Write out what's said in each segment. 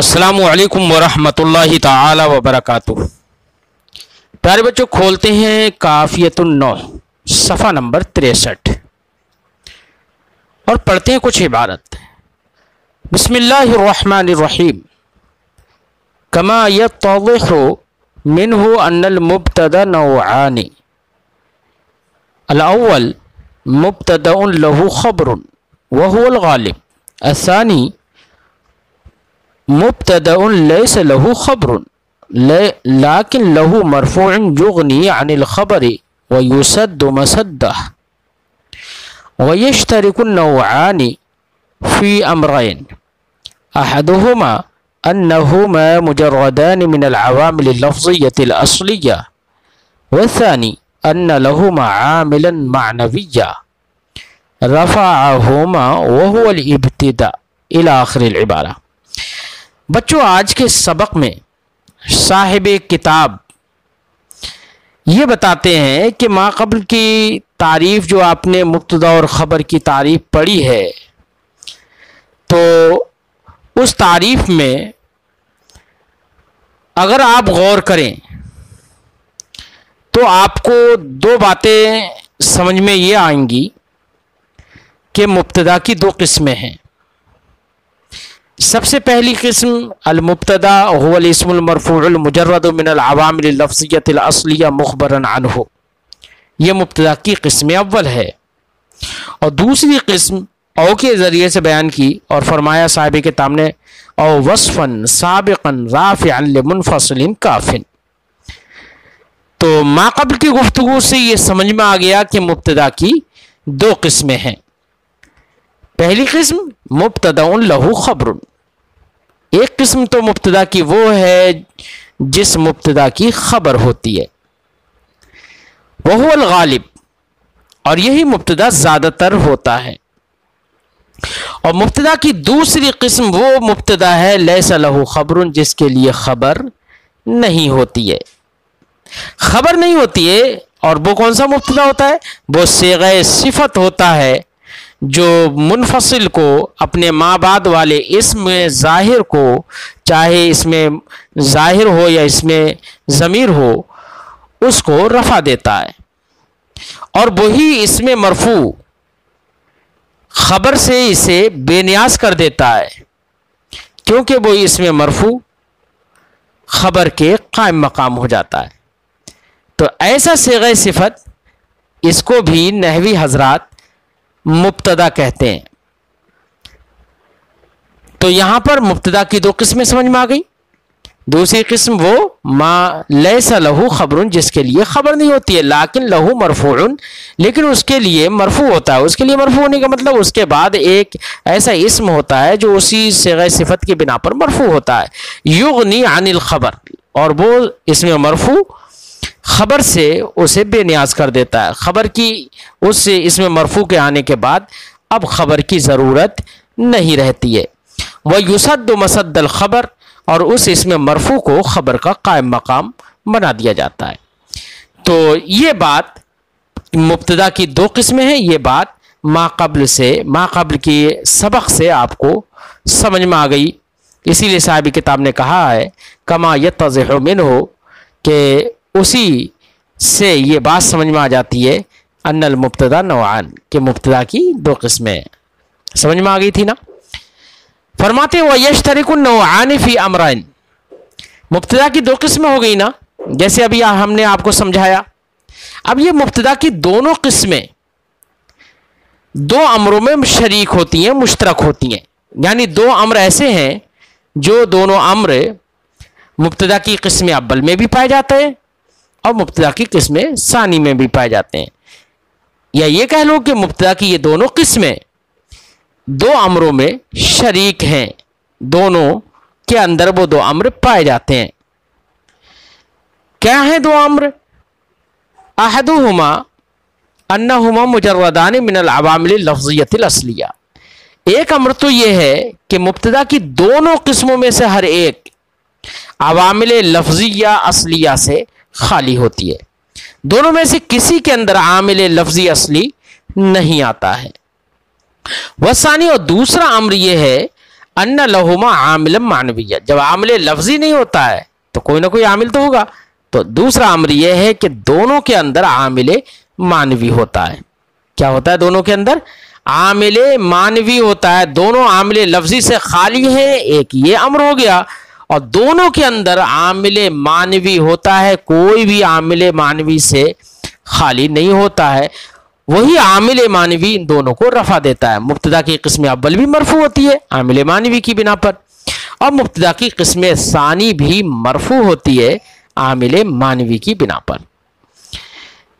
السلام علیکم ورحمۃ اللہ تعالی وبرکاتہ۔ پیارے بچوں، کھولتے ہیں کافیۃ النوح صفحہ نمبر 63 اور پڑھتے ہیں کچھ عبارت۔ بسم اللہ الرحمن الرحیم۔ کما یتضح منہ ان المبتدا نوعان، الاول مبتدا له خبر وهو الغالب، الثانی مبتدا ليس له خبر لكن له مرفوع يغني عن الخبر ويسد مسده، ويشترك النوعان في أمرين، أحدهما أنهما مجردان من العوامل اللفظية الأصلية، والثاني أن لهما عاملا معنويا رفعهما وهو الابتداء إلى آخر العبارة۔ بچوں، آج کے سبق میں صاحب کتاب یہ بتاتے ہیں کہ ما قبل کی تعریف جو آپ نے مبتدا اور خبر کی تعریف پڑھی ہے، تو اس تعریف میں اگر آپ غور کریں تو آپ کو دو باتیں سمجھ میں یہ آئیں گی کہ مبتدا کی دو قسمیں ہیں۔ سب سے پہلی قسم المبتدا هو الاسم المرفوع المجرد من العوامل اللفظیۃ الاصلیہ مخبرا عنہ، یہ مبتدا کی قسم اول ہے۔ اور دوسری قسم او کے ذریعے سے بیان کی اور فرمایا صاحب کتاب نے او وصفا سابقا رافعا لمنفصل کاف۔ تو ما قبل کی گفتگو سے یہ سمجھ میں آ گیا کہ مبتدا کی دو قسمیں ہیں۔ پہلی قسم مبتدا لہ خبر، ایک قسم تو مبتدا کی وہ ہے جس مبتدا کی خبر ہوتی ہے، وہو الغالب، اور یہی مبتدا زیادہ تر ہوتا ہے۔ اور مبتدا کی دوسری قسم وہ مبتدا ہے لیس لہ خبر، جس کے لیے خبر نہیں ہوتی ہے، خبر نہیں ہوتی ہے۔ اور وہ کون سا مبتدا ہوتا ہے؟ وہ صیغہ صفت ہوتا ہے جو منفصل کو اپنے ما بعد والے اسم ظاہر کو، چاہے اس میں ظاہر ہو یا اس میں ضمیر ہو، اس کو رفع دیتا ہے، اور وہی اس میں مرفوع خبر سے اسے بے نیاز کر دیتا ہے، کیونکہ وہ اس میں مرفوع خبر کے قائم مقام ہو جاتا ہے۔ تو ایسا صیغہ صفت، اس کو بھی نحوی حضرات مبتدا کہتے ہیں۔ تو یہاں پر مبتدا کی دو قسمیں سمجھ میں آ گئی۔ دوسری قسم وہ ما لیس لہ خبر، جس کے لیے خبر نہیں ہوتی ہے، لیکن لہ مرفوع، لیکن اس کے لیے مرفوع ہوتا ہے۔ اس کے لیے مرفوع ہونے کا مطلب اس کے بعد ایک ایسا اسم ہوتا ہے جو اسی صیغہ صفت کی بنا پر مرفوع ہوتا ہے، یغنی عن الخبر، اور وہ اس میں مرفوع خبر سے اسے بے نیاز کر دیتا ہے۔ خبر کی اس میں مرفوع کے آنے کے بعد اب خبر کی ضرورت نہیں رہتی ہے۔ وَيُسَدُّ مَسَدَّ الْخَبَرِ، اور اس میں مرفوع کو خبر کا قائم مقام بنا دیا جاتا ہے۔ تو یہ بات مبتدا کی دو قسمیں ہیں، یہ بات ما قبل کی سبق سے آپ کو سمجھ میں آ گئی۔ اسی لیے صاحب کتاب نے کہا ہے کما یتضح منہ، کہ اسی سے یہ بات سمجھ میں آ جاتی ہے ان المبتدا نوعان، کہ مبتدا کی دو قسمیں ہیں۔ سمجھ میں آ گئی تھی نا؟ فرماتے ہیں وَيَشْتَرِكُ النَّوْعَانِ فِي أَمْرَيْنِ، مبتدا کی دو قسمیں ہو گئی نا، جیسے ابھی ہم نے آپ کو سمجھایا۔ اب یہ مبتدا کی دونوں قسمیں دو امروں میں شریک ہوتی ہیں، مشترک ہوتی ہیں، یعنی دو امر ایسے ہیں جو دونوں امر مبتدا کی قسم اول میں بھی پائے جاتے ہیں اور مبتدا کی قسم ثانی میں بھی پائے جاتے ہیں، یا یہ کہہ لو کہ مبتدا کی یہ دونوں قسمیں دو امروں میں شریک ہیں، دونوں کے اندر وہ دو امر پائے جاتے ہیں۔ کیا ہیں دو امر؟ احدہما انہما مجردان من العوامل اللفظیۃ الاصلیہ، ایک امر تو یہ ہے کہ مبتدا کی دونوں قسموں میں سے ہر ایک عوامل لفظیہ اصلیہ سے خالی ہوتی ہے، دونوں میں سے کسی کے اندر عامل لفظی اصلی نہیں آتا ہے۔ والثانی، اور دوسرا امر یہ ہے ان لہما عاملا معنویہ، جب عامل لفظی نہیں ہوتا ہے تو کوئی نہ کوئی عامل تو ہوگا. تو دوسرا امر یہ ہے کہ دونوں کے اندر عامل معنوی ہوتا ہے. کیا ہوتا ہے دونوں کے اندر؟ عامل معنوی ہوتا ہے. دونوں عامل لفظی سے خالی ہیں، ایک یہ امر ہو گیا، اور دونوں کے اندر عامل معنوی ہوتا ہے، کوئی بھی عامل معنوی سے خالی نہیں ہوتا ہے. وہی عامل معنوی ان دونوں کو رفع دیتا ہے. مبتدا کی قسم اول بھی مرفوع ہوتی ہے عامل معنوی کی بنا پر، اور مبتدا کی قسم ثانی بھی مرفوع ہوتی ہے عامل معنوی کی بنا پر.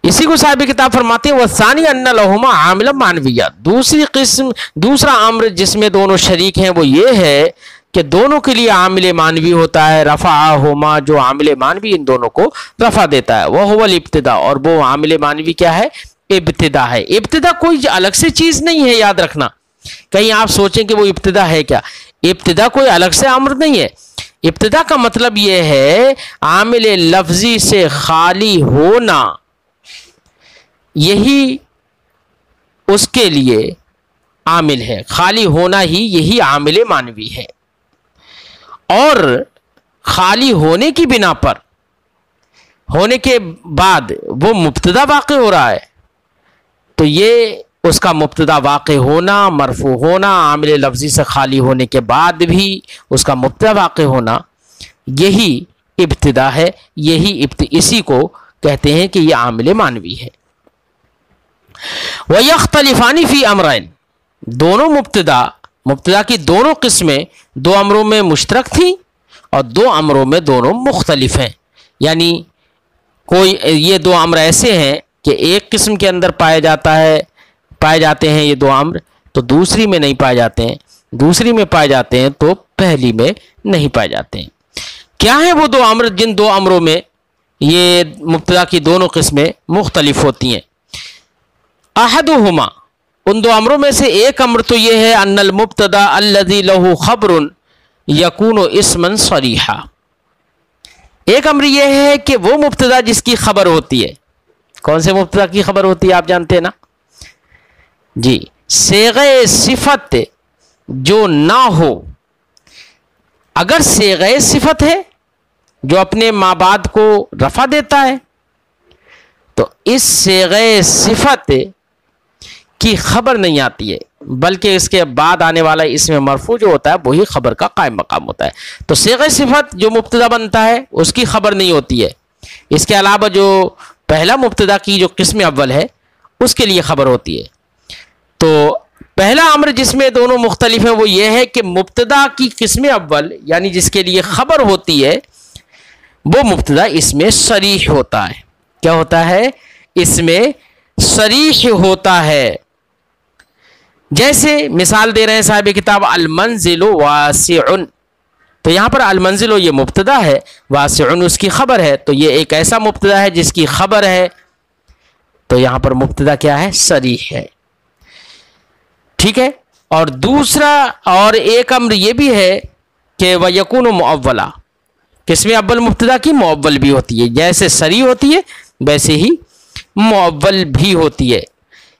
اسی کو صاحب کتاب فرماتے ہیں وَالثَّانِي أَنَّ لَهُمَا عَامِلًا مَعْنَوِيًّا. دوسری قسم، دوسرا امر جس میں دونوں شریک ہیں وہ یہ ہے کہ دونوں کے لیے عامل معنوی ہوتا ہے، رفعہما، جو عامل معنوی ان دونوں کو رفع دیتا ہے. وَهُوَ الْإِبْتِدَاءُ، اور وہ عامل معنوی کیا ہے؟ ابتدا ہے. ابتدا کوئی الگ سے چیز نہیں ہے، یاد رکھنا. کہیں آپ سوچیں کہ وہ ابتدا ہے کیا؟ ابتدا کوئی الگ سے امر نہیں ہے. ابتدا کا مطلب یہ ہے عامل لفظی سے خالی ہونا، یہی اس کے لیے عامل ہے. خالی ہونا ہی یہی عامل معنوی ہے. اور خالی ہونے کی بنا پر، ہونے کے بعد وہ مبتدا واقع ہو رہا ہے، تو یہ اس کا مبتدا واقع ہونا، مرفوع ہونا، عامل لفظی سے خالی ہونے کے بعد بھی اس کا مبتدا واقع ہونا، یہی ابتدا ہے. اسی کو کہتے ہیں کہ یہ عامل معنوی ہے. وَيَخْتَلِفَانِ فِي أَمْرَيْنِ، دونوں مبتدا کی دونوں قسمیں دو امروں میں مشترک تھیں اور دو امروں میں دونوں مختلف ہیں. یعنی یہ دو امر ایسے ہیں کہ ایک قسم کے اندر پائے جاتے ہیں یہ دو امر، تو دوسری میں نہیں پائے جاتے ہیں، دوسری میں پائے جاتے ہیں تو پہلی میں نہیں پائے جاتے ہیں. کیا ہیں وہ دو امر جن دو امروں میں یہ مبتدا کی دونوں قسمیں مختلف ہوتی ہیں؟ احدہما، ان دو امروں میں سے ایک امر تو یہ ہے ان المبتدا الذی لہ خبر یکون اسما صریحا. ایک امر یہ ہے کہ وہ مبتدا جس کی خبر ہوتی ہے. کون سے مبتدا کی خبر ہوتی ہے آپ جانتے ہیں نا جی؟ صیغہ صفت جو نہ ہو. اگر صیغہ صفت ہے جو اپنے ما بعد کو رفع دیتا ہے تو اس صیغہ صفت کی خبر نہیں آتی ہے، بلکہ اس کے بعد آنے والا اسم مرفوع جو ہوتا ہے وہی خبر کا قائم مقام ہوتا ہے. تو صیغہ صفت جو مبتدا بنتا ہے اس کی خبر نہیں ہوتی ہے. اس کے علاوہ جو پہلا مبتدا کی جو قسم اول ہے اس کے لیے خبر ہوتی ہے. تو پہلا امر جس میں دونوں مختلف ہیں وہ یہ ہے کہ مبتدا کی قسم اول یعنی جس کے لیے خبر ہوتی ہے وہ مبتدا اس میں صریح ہوتا ہے. کیا ہوتا ہے؟ اس میں صریح ہوتا ہے. جیسے مثال دے رہے ہیں صاحب کتاب المنزل واسع، تو یہاں پر المنزل یہ مبتدا ہے، واسع اس کی خبر ہے. تو یہ ایک ایسا مبتدا ہے جس کی خبر ہے، تو یہاں پر مبتدا کیا ہے؟ صریح ہے. ٹھیک ہے. اور دوسرا اور ایک امر یہ بھی ہے کہ وَيَكُونُ مُؤَوَّلًا، قسم اول مبتدا کی مؤول بھی ہوتی ہے. جیسے صریح ہوتی ہے ویسے ہی مؤول بھی ہوتی ہے،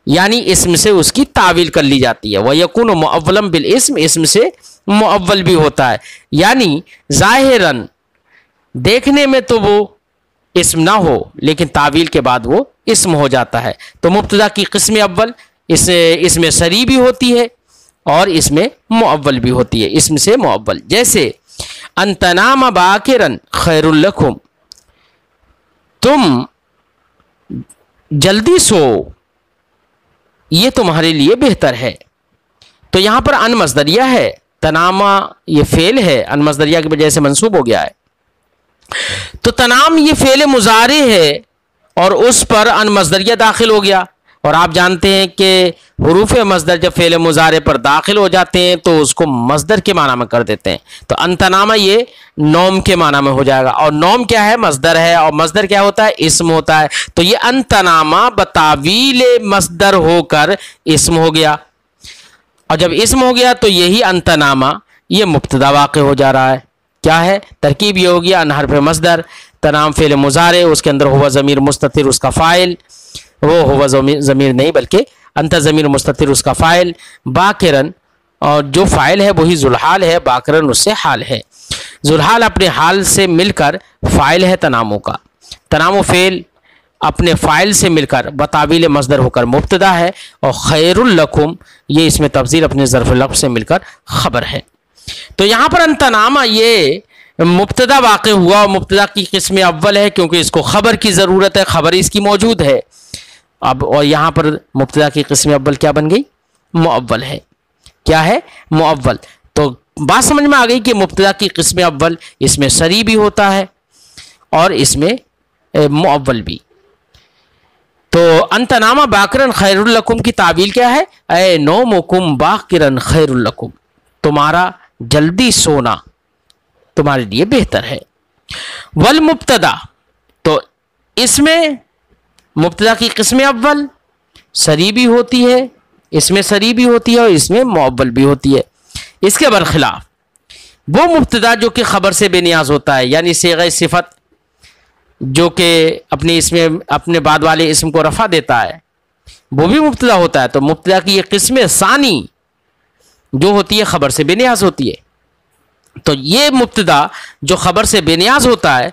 یعنی اسم سے اس کی تعویل کر لی جاتی ہے. وَيَكُونُ مُؤَوَّلًا بِالْاسْمِ، اسم سے مؤول بھی ہوتا ہے. یعنی ظاہراً دیکھنے میں تو وہ اسم نہ ہو لیکن تعویل کے بعد وہ اسم ہو جاتا ہے. تو مبتدا کی قسم اول اس میں صریح بھی ہوتی ہے اور اس میں مؤول بھی ہوتی ہے، اسم سے مؤول. جیسے ان تنام باکرا خیر لکم، تم جلدی سو یہ تمہارے لیے بہتر ہے. تو یہاں پر ان مصدریہ ہے، تناما یہ فعل ہے، ان مصدریہ کی وجہ سے منصوب ہو گیا ہے. تو تنام یہ فعل مضارع ہے اور اس پر ان مصدریہ داخل ہو گیا. اور آپ جانتے ہیں کہ حروف مصدر جب فعل مضارع پر داخل ہو جاتے ہیں تو اس کو مصدر کے معنی میں کر دیتے ہیں. تو انتنامہ یہ نوم کے معنی میں ہو جائے گا، اور نوم کیا ہے؟ مصدر ہے، اور مصدر کیا ہوتا ہے؟ اسم ہوتا ہے. تو یہ انتنامہ بتاویل مصدر ہو کر اسم ہو گیا، اور جب اسم ہو گیا تو یہی انتنامہ یہ مبتدا واقع ہو جا رہا ہے. کیا ہے؟ ترکیب یہ ہو گیا ان حرف مصدر، تنام فعل مضارع، اس کے اندر ہوا ضمیر مستتر اس کا فاعل، وہ ہوا ضمیر نہیں بلکہ انت ضمیر مستتر اس کا فاعل، باکرن اور جو فاعل ہے وہی ذوالحال ہے، باکرن اس سے حال ہے۔ ذوالحال اپنے حال سے مل کر فاعل ہے تنامو کا، تنامو فعل اپنے فاعل سے مل کر بتاویل مصدر ہو کر مبتدا ہے، اور خیر الکم یہ اس میں تفضیل اپنے ظرف لفظ سے مل کر خبر ہے۔ تو یہاں پر انتنامہ یہ مبتدا واقع ہوا، اور مبتدا کی قسم اول ہے کیونکہ اس کو خبر کی ضرورت ہے، خبر اس کی موجود ہے اب، اور یہاں پر مبتدا کی قسم اول کیا بن گئی؟ مؤول ہے۔ کیا ہے؟ مؤول۔ تو بات سمجھ میں آ گئی کہ مبتدا کی قسم اول اس میں سری بھی ہوتا ہے اور اس میں مؤول بھی۔ تو انتنامہ باکرن خیر الکم کی تعبیل کیا ہے؟ اے نومکم باکرن خیر الکم، تمہارا جلدی سونا تمہارے لیے بہتر ہے۔ والمبتدا، تو اس میں مبتدا کی قسم اول سری بھی ہوتی ہے، اس میں سری بھی ہوتی ہے اور اس میں مؤول بھی ہوتی ہے۔ اس کے برخلاف وہ مبتدا جو کہ خبر سے بے نیاز ہوتا ہے، یعنی صیغہ صفت جو کہ اپنے اس میں اپنے بعد والے اسم کو رفع دیتا ہے، وہ بھی مبتدا ہوتا ہے۔ تو مبتدا کی یہ قسم ثانی جو ہوتی ہے خبر سے بے نیاز ہوتی ہے۔ تو یہ مبتدا جو خبر سے بے نیاز ہوتا ہے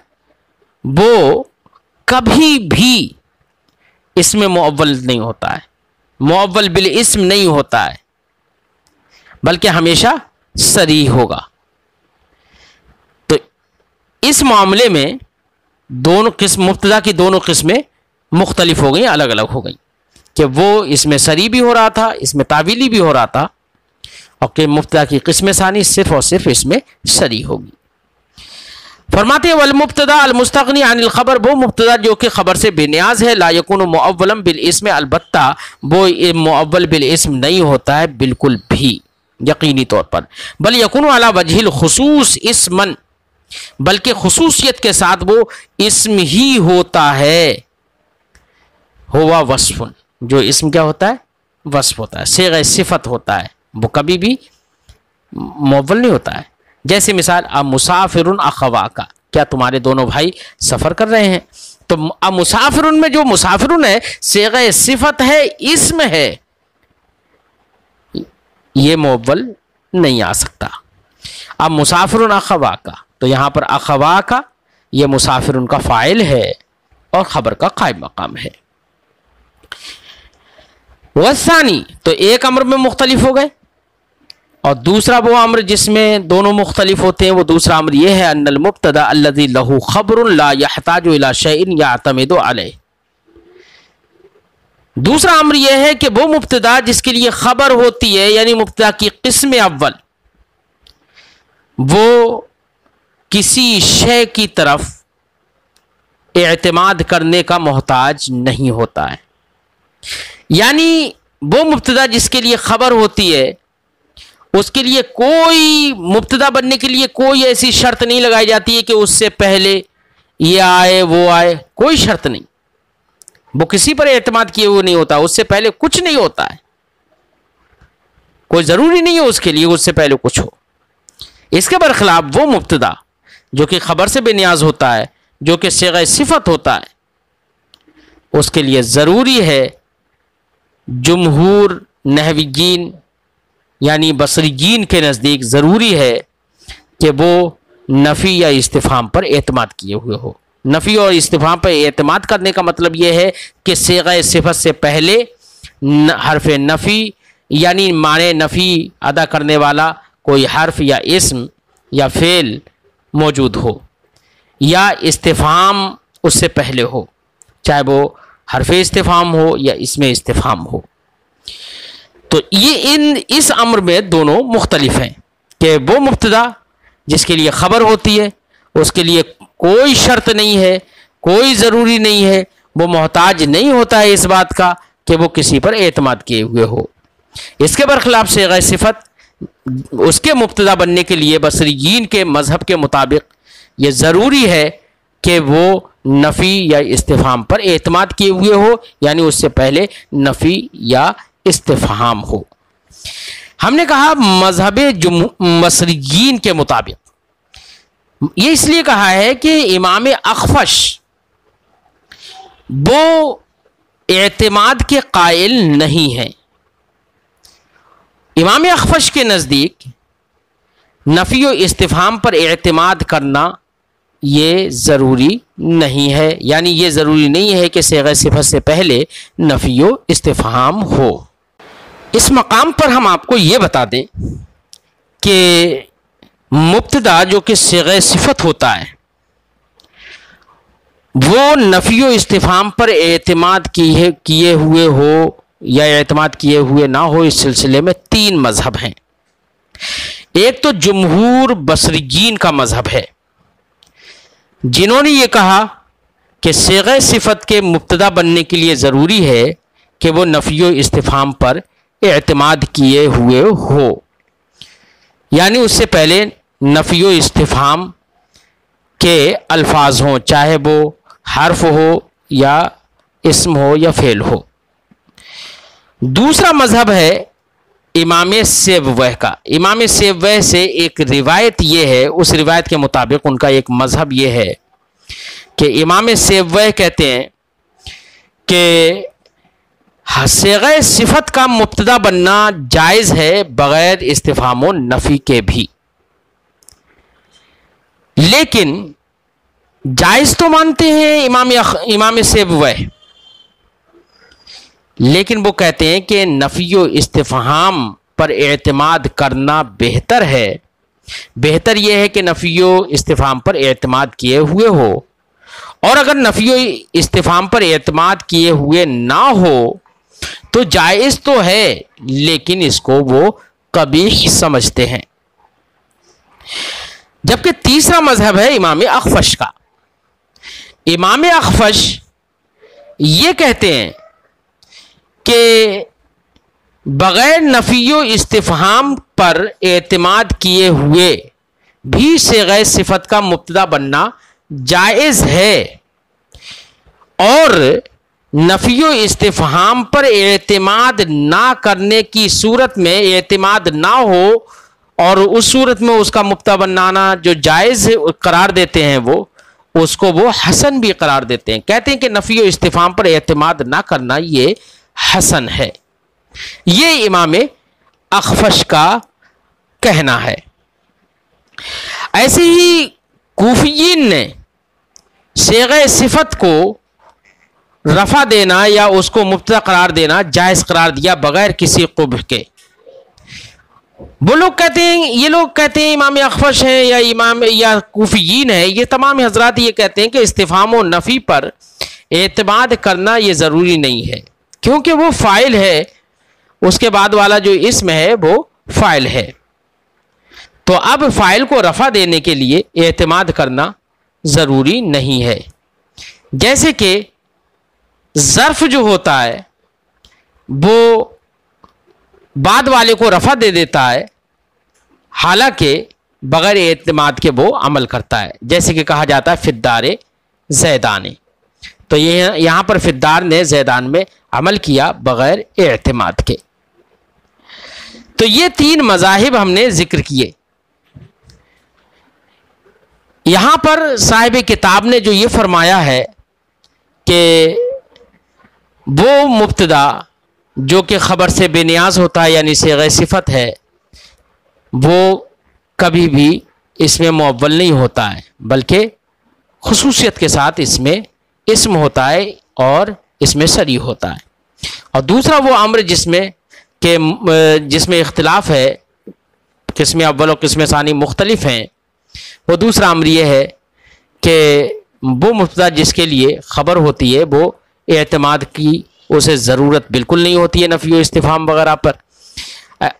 وہ کبھی بھی اس میں مؤول نہیں ہوتا ہے، مؤول بالاسم نہیں ہوتا ہے، بلکہ ہمیشہ صریح ہوگا۔ تو اس معاملے میں دونوں قسم مبتدا کی دونوں قسمیں مختلف ہو گئیں، الگ الگ ہو گئیں، کہ وہ اس میں صریح بھی ہو رہا تھا، اس میں تعویلی بھی ہو رہا تھا، اور کہ مبتدا کی قسم ثانی صرف اور صرف اس میں صریح ہوگی۔ فرماتے ہیں والمبتدا المستغنی عن الخبر، وہ مبتدا جو کہ خبر سے بے نیاز ہے، لا یکون مؤولا بالاسم، البتہ وہ مؤول بالاسم نہیں ہوتا ہے بالکل بھی یقینی طور پر، بل یکون علی وجہ الخصوص اسما، بلکہ خصوصیت کے ساتھ وہ اسم ہی ہوتا ہے، ہوا وصف، جو اسم کیا ہوتا ہے؟ وصف ہوتا ہے، صیغہ صفت ہوتا ہے، وہ کبھی بھی مؤول نہیں ہوتا ہے۔ جیسے مثال مسافر اخواکا، کیا تمہارے دونوں بھائی سفر کر رہے ہیں؟ تو مسافر میں جو مسافر ہے صیغہ صفت ہے، اسم ہے، یہ مؤول نہیں آ سکتا۔ اب مسافر اخواکا، تو یہاں پر اخواکا یہ مسافر کا فاعل ہے اور خبر کا قائم مقام ہے۔ والثانی، تو ایک امر میں مختلف ہو گئے، اور دوسرا وہ امر جس میں دونوں مختلف ہوتے ہیں، وہ دوسرا امر یہ ہے ان المبتدا الذی لہ خبر لا یحتاج الی شیء یعتمد علیہ۔ دوسرا امر یہ ہے کہ وہ مبتدا جس کے لیے خبر ہوتی ہے، یعنی مبتدا کی قسم اول، وہ کسی شے کی طرف اعتماد کرنے کا محتاج نہیں ہوتا ہے۔ یعنی وہ مبتدا جس کے لیے خبر ہوتی ہے اس کے لیے کوئی مبتدا بننے کے لیے کوئی ایسی شرط نہیں لگائی جاتی ہے کہ اس سے پہلے یہ آئے وہ آئے، کوئی شرط نہیں، وہ کسی پر اعتماد کیے ہوئے نہیں ہوتا، اس سے پہلے کچھ نہیں ہوتا ہے، کوئی ضروری نہیں ہے اس کے لیے اس سے پہلے کچھ ہو۔ اس کے برخلاف وہ مبتدا جو کہ خبر سے بے نیاز ہوتا ہے، جو کہ صیغہ صفت ہوتا ہے، اس کے لیے ضروری ہے، جمہور نحویین یعنی بصریین کے نزدیک ضروری ہے کہ وہ نفی یا استفہام پر اعتماد کیے ہوئے ہو۔ نفی اور استفہام پر اعتماد کرنے کا مطلب یہ ہے کہ صیغہ صفت سے پہلے حرف نفی یعنی معنی نفی ادا کرنے والا کوئی حرف یا اسم یا فعل موجود ہو، یا استفہام اس سے پہلے ہو، چاہے وہ حرف استفہام ہو یا اسم استفہام ہو۔ تو یہ اس امر میں دونوں مختلف ہیں کہ وہ مبتدا جس کے لیے خبر ہوتی ہے اس کے لیے کوئی شرط نہیں ہے، کوئی ضروری نہیں ہے، وہ محتاج نہیں ہوتا ہے اس بات کا کہ وہ کسی پر اعتماد کیے ہوئے ہو۔ اس کے برخلاف صیغہ صفت اس کے مبتدا بننے کے لیے بصریین کے مذہب کے مطابق یہ ضروری ہے کہ وہ نفی یا استفہام پر اعتماد کیے ہوئے ہو، یعنی اس سے پہلے نفی یا استفہام ہو۔ ہم نے کہا مذہب بصریین کے مطابق، یہ اس لیے کہا ہے کہ امام اخفش وہ اعتماد کے قائل نہیں ہیں، امام اخفش کے نزدیک نفی و استفہام پر اعتماد کرنا یہ ضروری نہیں ہے، یعنی یہ ضروری نہیں ہے کہ صیغہ صفت سے پہلے نفی و استفہام ہو۔ اس مقام پر ہم آپ کو یہ بتا دیں کہ مبتدا جو کہ صیغہ صفت ہوتا ہے وہ نفی و استفہام پر اعتماد کیے ہوئے ہو یا اعتماد کیے ہوئے نہ ہو، اس سلسلے میں تین مذہب ہیں۔ ایک تو جمہور بصریین کا مذہب ہے، جنہوں نے یہ کہا کہ صیغہ صفت کے مبتدا بننے کے لیے ضروری ہے کہ وہ نفی و استفہام پر اعتماد کیے ہوئے ہو، یعنی اس سے پہلے نفی و استفہام کے الفاظ ہوں، چاہے وہ حرف ہو یا اسم ہو یا فعل ہو۔ دوسرا مذہب ہے امام سیبویہ کا۔ امام سیبویہ سے ایک روایت یہ ہے، اس روایت کے مطابق ان کا ایک مذہب یہ ہے کہ امام سیبویہ کہتے ہیں کہ صیغہ صفت کا مبتدا بننا جائز ہے بغیر استفہام و نفی کے بھی، لیکن جائز تو مانتے ہیں امام سیبویہ، لیکن وہ کہتے ہیں کہ نفی و استفہام پر اعتماد کرنا بہتر ہے۔ بہتر یہ ہے کہ نفی و استفہام پر اعتماد کیے ہوئے ہو، اور اگر نفی و استفہام پر اعتماد کیے ہوئے نہ ہو تو جائز تو ہے لیکن اس کو وہ قبیح سمجھتے ہیں۔ جبکہ تیسرا مذہب ہے امام اخفش کا۔ امام اخفش یہ کہتے ہیں کہ بغیر نفی و استفہام پر اعتماد کیے ہوئے بھی صیغہ صفت کا مبتدا بننا جائز ہے، اور نفی و استفہام پر اعتماد نہ کرنے کی صورت میں اعتماد نہ ہو اور اس صورت میں اس کا مبتدا بنانا جو جائز قرار دیتے ہیں وہ اس کو وہ حسن بھی قرار دیتے ہیں۔ کہتے ہیں کہ نفی و استفہام پر اعتماد نہ کرنا یہ حسن ہے۔ یہ امام اخفش کا کہنا ہے۔ ایسے ہی کوفیین نے صیغہ صفت کو رفع دینا یا اس کو مبتدا قرار دینا جائز قرار دیا بغیر کسی قبح کے۔ وہ لوگ کہتے ہیں، یہ لوگ کہتے ہیں امام اخفش ہیں یا امام یا کوفیین ہیں، یہ تمام حضرات یہ کہتے ہیں کہ استفہام و نفی پر اعتماد کرنا یہ ضروری نہیں ہے، کیونکہ وہ فاعل ہے، اس کے بعد والا جو اسم ہے وہ فاعل ہے، تو اب فاعل کو رفع دینے کے لیے اعتماد کرنا ضروری نہیں ہے۔ جیسے کہ ظرف جو ہوتا ہے وہ بعد والے کو رفع دے دیتا ہے حالانکہ بغیر اعتماد کے وہ عمل کرتا ہے، جیسے کہ کہا جاتا ہے فدار زیدان، تو یہاں پر فدار نے زیدان میں عمل کیا بغیر اعتماد کے۔ تو یہ تین مذاہب ہم نے ذکر کیے۔ یہاں پر صاحب کتاب نے جو یہ فرمایا ہے کہ وہ مبتدا جو کہ خبر سے بے نیاز ہوتا ہے یعنی صیغہ صفت ہے، وہ کبھی بھی اس میں معول نہیں ہوتا ہے بلکہ خصوصیت کے ساتھ اس میں اسم ہوتا ہے اور اس میں صریح ہوتا ہے۔ اور دوسرا وہ امر جس میں اختلاف ہے، قسم اول اور قسم ثانی مختلف ہیں، وہ دوسرا امر یہ ہے کہ وہ مبتدا جس کے لیے خبر ہوتی ہے وہ اعتماد کی اسے ضرورت بالکل نہیں ہوتی ہے نفی و استفہام وغیرہ پر،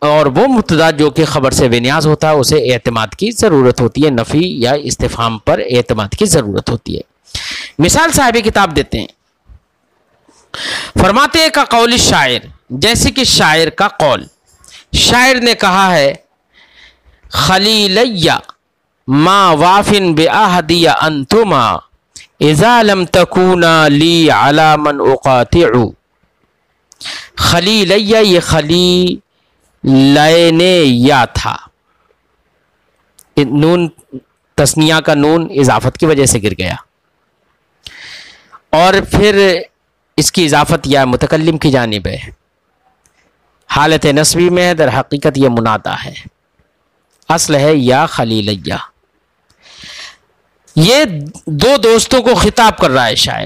اور وہ مبتدا جو کہ خبر سے بے نیاز ہوتا ہے اسے اعتماد کی ضرورت ہوتی ہے، نفی یا استفہام پر اعتماد کی ضرورت ہوتی ہے۔ مثال صاحب کتاب دیتے ہیں، فرماتے ہیں کا قول الشاعر، جیسے کہ شاعر کا قول، شاعر نے کہا ہے خلیلیہ ما وافن بعہدی انتما اذا لم تکونا لی علی من اقاطع۔ خلیلیہ، یہ خلیلین یا تھا، نون تثنیہ کا نون اضافت کی وجہ سے گر گیا، اور پھر اس کی اضافت یا متکلم کی جانب ہے۔ حالت نسبی میں ہے، در حقیقت یہ منادا ہے، اصل ہے یا خلیلیہ۔ یہ دو دوستوں کو خطاب کر رہا ہے شاعر،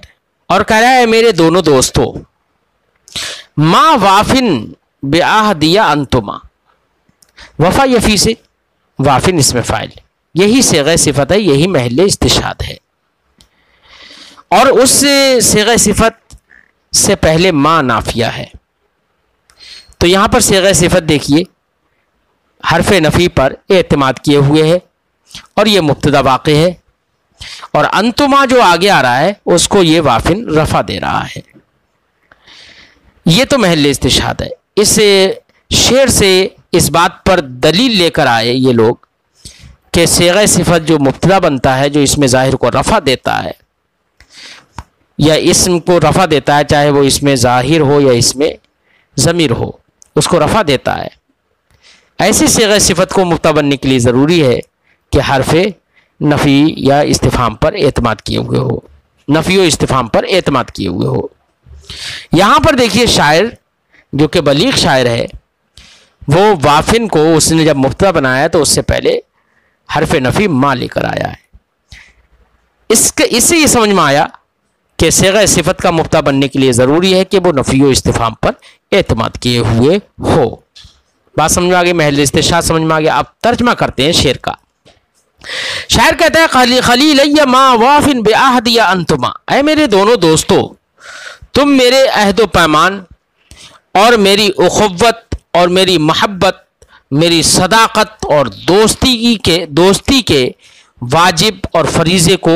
اور کہہ رہا ہے میرے دونوں دوستوں، ما وافن بعہدی انتما، وفا یفی سے وافن اسم فاعل، یہی صیغہ صفت ہے، یہی محل استشہاد ہے، اور اس صیغہ صفت سے پہلے ما نافیہ ہے۔ تو یہاں پر صیغہ صفت دیکھیے حرف نفی پر اعتماد کیے ہوئے ہے، اور یہ مبتدا واقع ہے، اور انتما جو آگے آ رہا ہے اس کو یہ وافن رفع دے رہا ہے۔ یہ تو محل استشہاد ہے۔ اس شعر سے اس بات پر دلیل لے کر آئے یہ لوگ کہ صیغہ صفت جو مبتدا بنتا ہے، جو اسم ظاہر کو رفع دیتا ہے یا اسم کو رفع دیتا ہے، چاہے وہ اسم ظاہر ہو یا اسم ضمیر ہو، اس کو رفع دیتا ہے، ایسی صیغہ صفت کو مبتدا بننے کے لیے ضروری ہے کہ حرف نفی یا استفہام پر اعتماد کیے ہوئے ہو، نفی و استفہام پر اعتماد کیے ہوئے ہو۔ یہاں پر دیکھیے شاعر جو کہ بلیغ شاعر ہے، وہ وافن کو اس نے جب مبتدا بنایا تو اس سے پہلے حرف نفی ما لے کر آیا ہے۔ اس سے یہ سمجھ میں آیا کہ صیغہ صفت کا مبتدا بننے کے لیے ضروری ہے کہ وہ نفی و استفہام پر اعتماد کیے ہوئے ہو۔ بات سمجھ میں آ گئی، محل استشہاد سمجھ میں آ گیا۔ اب ترجمہ کرتے ہیں شعر کا۔ شاعر کہتا ہے خلیلیہ ما وافن بعہدی انتما، اے میرے دونوں دوستو، تم میرے عہد و پیمان اور میری اخوت اور میری محبت، میری صداقت اور دوستی کے واجب اور فریضے کو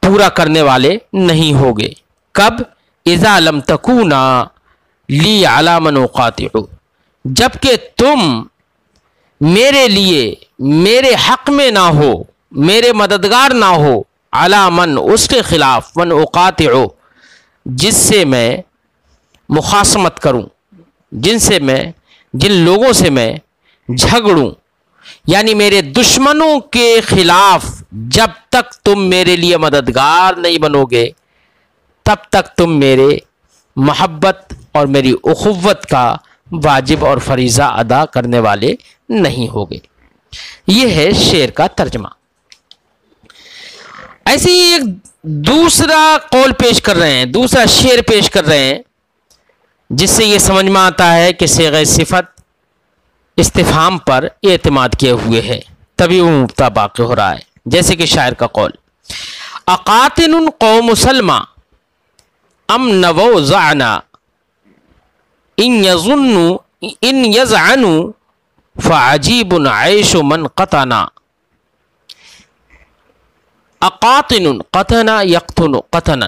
پورا کرنے والے نہیں ہوگے۔ کب؟ اذا لم تکونا لی علی من اقاطع، جبکہ تم میرے لیے میرے حق میں نہ ہو، میرے مددگار نہ ہو، علی من اس کے خلاف، من اقاطع جس سے میں مخاصمت کروں، جن لوگوں سے میں جھگڑوں، یعنی میرے دشمنوں کے خلاف جب تک تم میرے لیے مددگار نہیں بنو گے تب تک تم میرے محبت اور میری اخوت کا واجب اور فریضہ ادا کرنے والے نہیں ہوگے۔ یہ ہے شعر کا ترجمہ۔ ایسے ہی ایک دوسرا قول پیش کر رہے ہیں، دوسرا شعر پیش کر رہے ہیں، جس سے یہ سمجھ میں آتا ہے کہ صیغہ صفت استفہام پر اعتماد کیے ہوئے ہے، تبھی وہ مبتدا باقی ہو رہا ہے۔ جیسے کہ شاعر کا قول، اقاتن قوم سلمہ ام نووا زعنا ان یزعنوا فعجیب عیش من قطنا۔ اقاتن قطنا یقتن قطنا،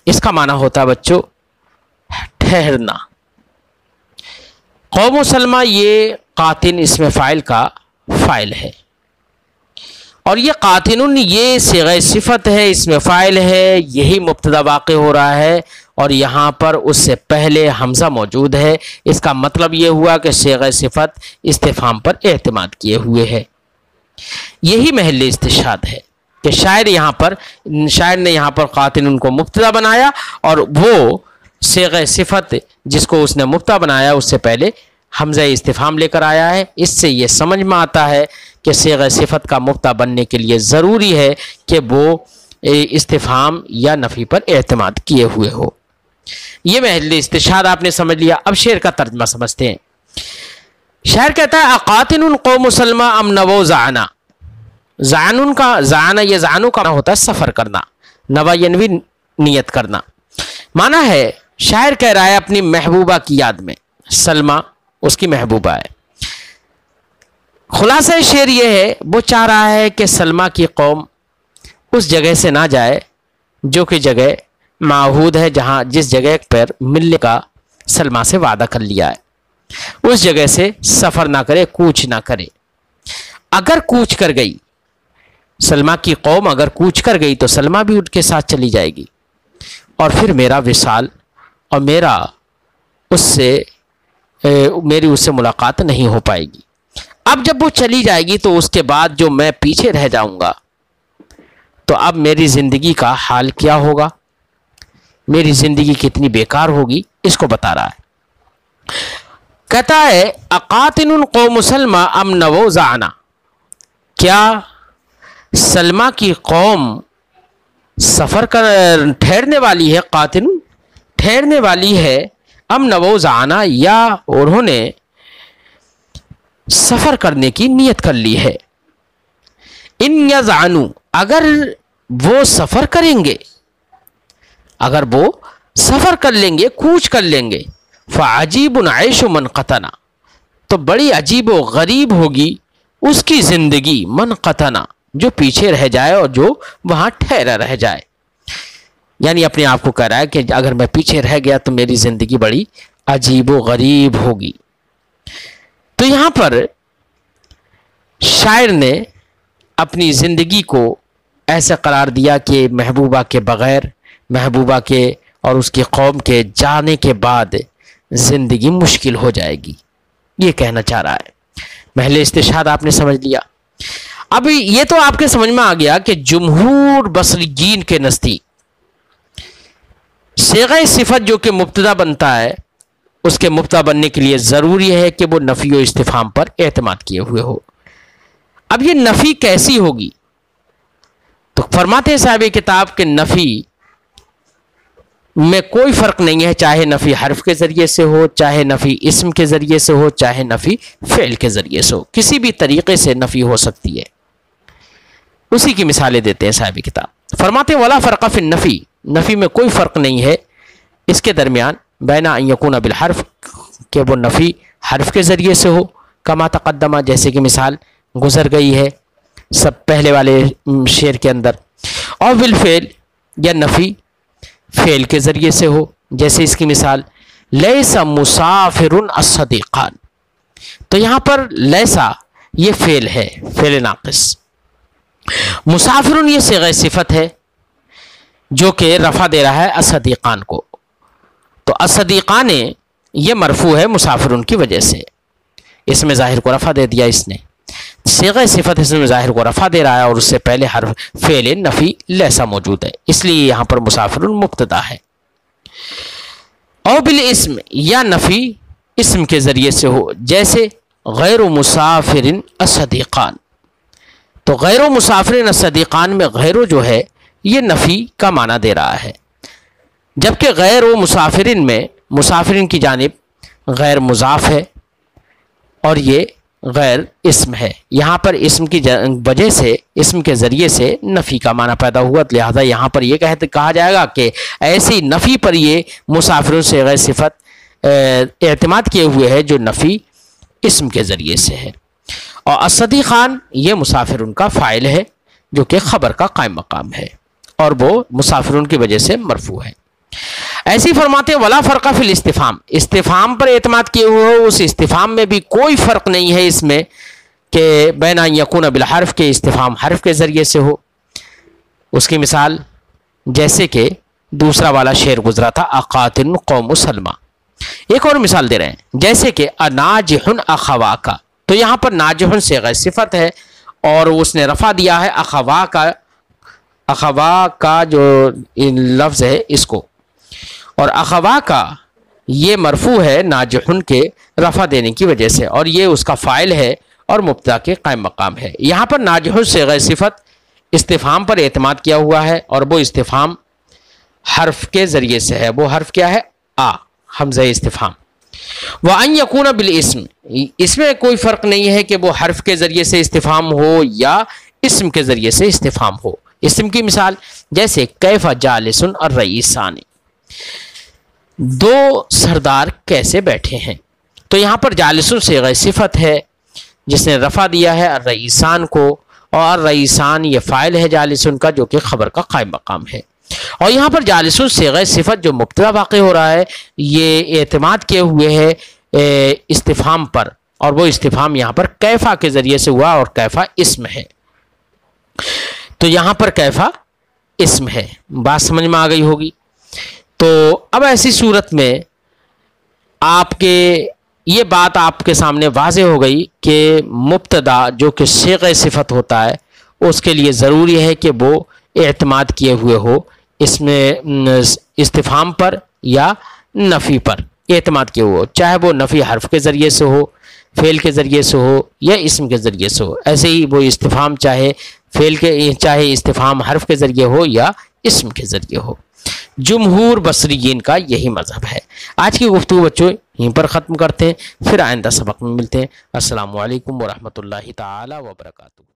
اس کا معنی ہوتا ہے بچوں ٹھہرنا۔ قوم سلمہ یہ قاتن اسم فاعل کا فاعل ہے، اور یہ قاتن یہ صیغہ صفت ہے، اسم فاعل ہے، یہی مبتدا واقع ہو رہا ہے، اور یہاں پر اس سے پہلے حمزہ موجود ہے۔ اس کا مطلب یہ ہوا کہ صیغہ صفت استفہام پر اعتماد کیے ہوئے ہے۔ یہی محل استشہاد ہے کہ شاعر نے یہاں پر قاتن کو مبتدا بنایا، اور وہ صیغہ صفت جس کو اس نے مبتدا بنایا اس سے پہلے حمزہ استفہام لے کر آیا ہے۔ اس سے یہ سمجھ میں آتا ہے کہ صیغہ صفت کا مبتدا بننے کے لیے ضروری ہے کہ وہ استفہام یا نفی پر اعتماد کیے ہوئے ہو۔ یہ محل استشہاد آپ نے سمجھ لیا۔ اب شعر کا ترجمہ سمجھتے ہیں۔ شاعر کہتا ہے اقاتن قوم سلمہ ام نووا زعنا، زعنن کا زعنا یہ زعنو کا ہوتا ہے سفر کرنا، نوا ینوی نیت کرنا۔ معنی ہے شاعر کہہ رہا ہے اپنی محبوبہ کی یاد میں، سلمہ اس کی محبوبہ ہے۔ خلاصہ شعر یہ ہے، وہ چاہ رہا ہے کہ سلمہ کی قوم اس جگہ سے نہ جائے جو کہ جگہ معہود ہے، جس جگہ پر ملنے کا سلمہ سے وعدہ کر لیا ہے، اس جگہ سے سفر نہ کرے، کوچ نہ کرے۔ اگر کوچ کر گئی سلمہ کی قوم، اگر کوچ کر گئی تو سلمہ بھی ان کے ساتھ چلی جائے گی، اور پھر میرا وصال اور میری اس سے ملاقات نہیں ہو پائے گی۔ اب جب وہ چلی جائے گی تو اس کے بعد جو میں پیچھے رہ جاؤں گا تو اب میری زندگی کا حال کیا ہوگا، میری زندگی کتنی بیکار ہوگی، اس کو بتا رہا ہے۔ کہتا ہے اقاتل قوم سلمہ ام نووا زعنا، کیا سلمہ کی قوم سفر کر ٹھہرنے والی ہے، قاتل ٹھہرنے والی ہے، ام نووا زعنا یا انہوں نے سفر کرنے کی نیت کر لی ہے۔ ان یزعنوا، اگر وہ سفر کریں گے، اگر وہ سفر کر لیں گے، کوچ کر لیں گے، فعجیب عیش من قطنا، تو بڑی عجیب و غریب ہوگی اس کی زندگی، من قطنا، جو پیچھے رہ جائے اور جو وہاں ٹھہرا رہ جائے، یعنی اپنے آپ کو کہہ رہا ہے کہ اگر میں پیچھے رہ گیا تو میری زندگی بڑی عجیب و غریب ہوگی۔ تو یہاں پر شاعر نے اپنی زندگی کو ایسے قرار دیا کہ محبوبہ کے بغیر، محبوبہ کے اور اس کی قوم کے جانے کے بعد زندگی مشکل ہو جائے گی، یہ کہنا چاہ رہا ہے۔ محل استشہاد آپ نے سمجھ لیا۔ اب یہ تو آپ کے سمجھ میں آ گیا کہ جمہور بصریین کے نزدیک صیغہ صفت جو کہ مبتدا بنتا ہے، اس کے مبتدا بننے کے لیے ضروری ہے کہ وہ نفی و استفہام پر اعتماد کیے ہوئے ہو۔ اب یہ نفی کیسی ہوگی؟ تو فرماتے ہیں صاحب کتاب کہ نفی میں کوئی فرق نہیں ہے، چاہے نفی حرف کے ذریعے سے ہو، چاہے نفی اسم کے ذریعے سے ہو، چاہے نفی فعل کے ذریعے سے ہو، کسی بھی طریقے سے نفی ہو سکتی ہے۔ اسی کی مثالیں دیتے ہیں صاحب کتاب۔ فرماتے ہیں ولا فرق فی النفی، نفی میں کوئی فرق نہیں ہے اس کے درمیان، بین ان یکون بالحرف، کہ وہ نفی حرف کے ذریعے سے ہو، کما تقدمہ، جیسے کہ مثال گزر گئی ہے سب پہلے والے شعر کے اندر، اور بالفعل، یا نفی فعل کے ذریعے سے ہو، جیسے اس کی مثال لیس مسافر الصدیقان۔ تو یہاں پر لیسا یہ فعل ہے، فعل ناقص، مسافر یہ صیغہ صفت ہے جو کہ رفع دے رہا ہے الصدیقان کو، تو الصدیقان یہ مرفوع ہے مسافرون کی وجہ سے، اس میں ظاہر کو رفع دے دیا، اس نے صیغہ صفت اس میں ظاہر کو رفع دے رہا ہے اور اس سے پہلے حرف فعل نفی لیسا موجود ہے، اس لیے یہاں پر مسافرون مبتدا ہے۔ اور بالاسم، یا نفی اسم کے ذریعے سے ہو، جیسے غیر مسافر الصدیقان، تو غیر مسافر الصدیقان میں غیر جو ہے یہ نفی کا معنی دے رہا ہے، جبکہ غیر و مسافرین میں مسافرین کی جانب غیر مضاف ہے اور یہ غیر اسم ہے، یہاں پر اسم کی وجہ سے، اسم کے ذریعے سے نفی کا معنی پیدا ہوا، لہذا یہاں پر یہ کہا جائے گا کہ ایسی نفی پر یہ مسافروں سے غیر صفت اعتماد کیے ہوئے ہے جو نفی اسم کے ذریعے سے ہے، اور الصدیقان یہ مسافرون کا فاعل ہے جو کہ خبر کا قائم مقام ہے اور وہ مسافرون کی وجہ سے مرفوع ہے۔ ایسی فرماتے ہیں ولا فرق فی الاستفہام، استفہام پر اعتماد کیے ہوئے ہو، اس استفہام میں بھی کوئی فرق نہیں ہے اس میں کہ بین ان یکون بالحرف کے استفہام حرف کے ذریعے سے ہو، اس کی مثال جیسے کہ دوسرا والا شعر گزرا تھا اقاتل قوم سلمہ۔ ایک اور مثال دے رہے ہیں، جیسے کہ اناجح اخواکا، تو یہاں پر ناجح صیغہ صفت ہے اور اس نے رفع دیا ہے اخواکا، اخوا کا جو لفظ ہے اس کو، اور اخوا کا یہ مرفوع ہے ناجحن کے رفع دینے کی وجہ سے، اور یہ اس کا فاعل ہے اور مبتدا کے قائم مقام ہے۔ یہاں پر ناجح صیغہ صفت استفہام پر اعتماد کیا ہوا ہے اور وہ استفہام حرف کے ذریعے سے ہے، وہ حرف کیا ہے؟ آ، حمزہ استفہام۔ وَأَن يَكُونَ بِالْإِسْمِ، اس میں کوئی فرق نہیں ہے کہ وہ حرف کے ذریعے سے استفہام ہو یا اسم کے ذریعے سے استفہام ہو۔ اسم کی مثال جیسے کیف جالس الرئیسان، دو سردار کیسے بیٹھے ہیں، تو یہاں پر جالسن صیغہ صفت ہے جس نے رفع دیا ہے الرئیسان کو، اور الرئیسان یہ فاعل ہے جالسن کا جو کہ خبر کا قائم مقام ہے، اور یہاں پر جالسن صیغہ صفت جو مبتدا واقع ہو رہا ہے یہ اعتماد کیے ہوئے ہے استفہام پر، اور وہ استفہام یہاں پر کیفا کے ذریعے سے ہوا اور کیفا اسم ہے، تو یہاں پر کیفا اسم ہے۔ بات سمجھ میں آ گئی ہوگی۔ تو اب ایسی صورت میں آپ کے یہ بات آپ کے سامنے واضح ہو گئی کہ مبتدا جو کہ صیغہ صفت ہوتا ہے اس کے لیے ضروری ہے کہ وہ اعتماد کیے ہوئے ہو اس میں استفہام پر یا نفی پر، اعتماد کیا ہوا ہو، چاہے وہ نفی حرف کے ذریعے سے ہو، فعل کے ذریعے سے ہو یا اسم کے ذریعے سے ہو۔ ایسے ہی وہ استفہام چاہے استفہام حرف کے ذریعے ہو یا اسم کے ذریعے ہو۔ جمہور بصریین کا یہی مذہب ہے۔ آج کی گفتگو بچوں یہیں پر ختم کرتے ہیں، پھر آئندہ سبق میں ملتے ہیں۔ السلام علیکم ورحمۃ اللہ تعالی وبرکاتہ۔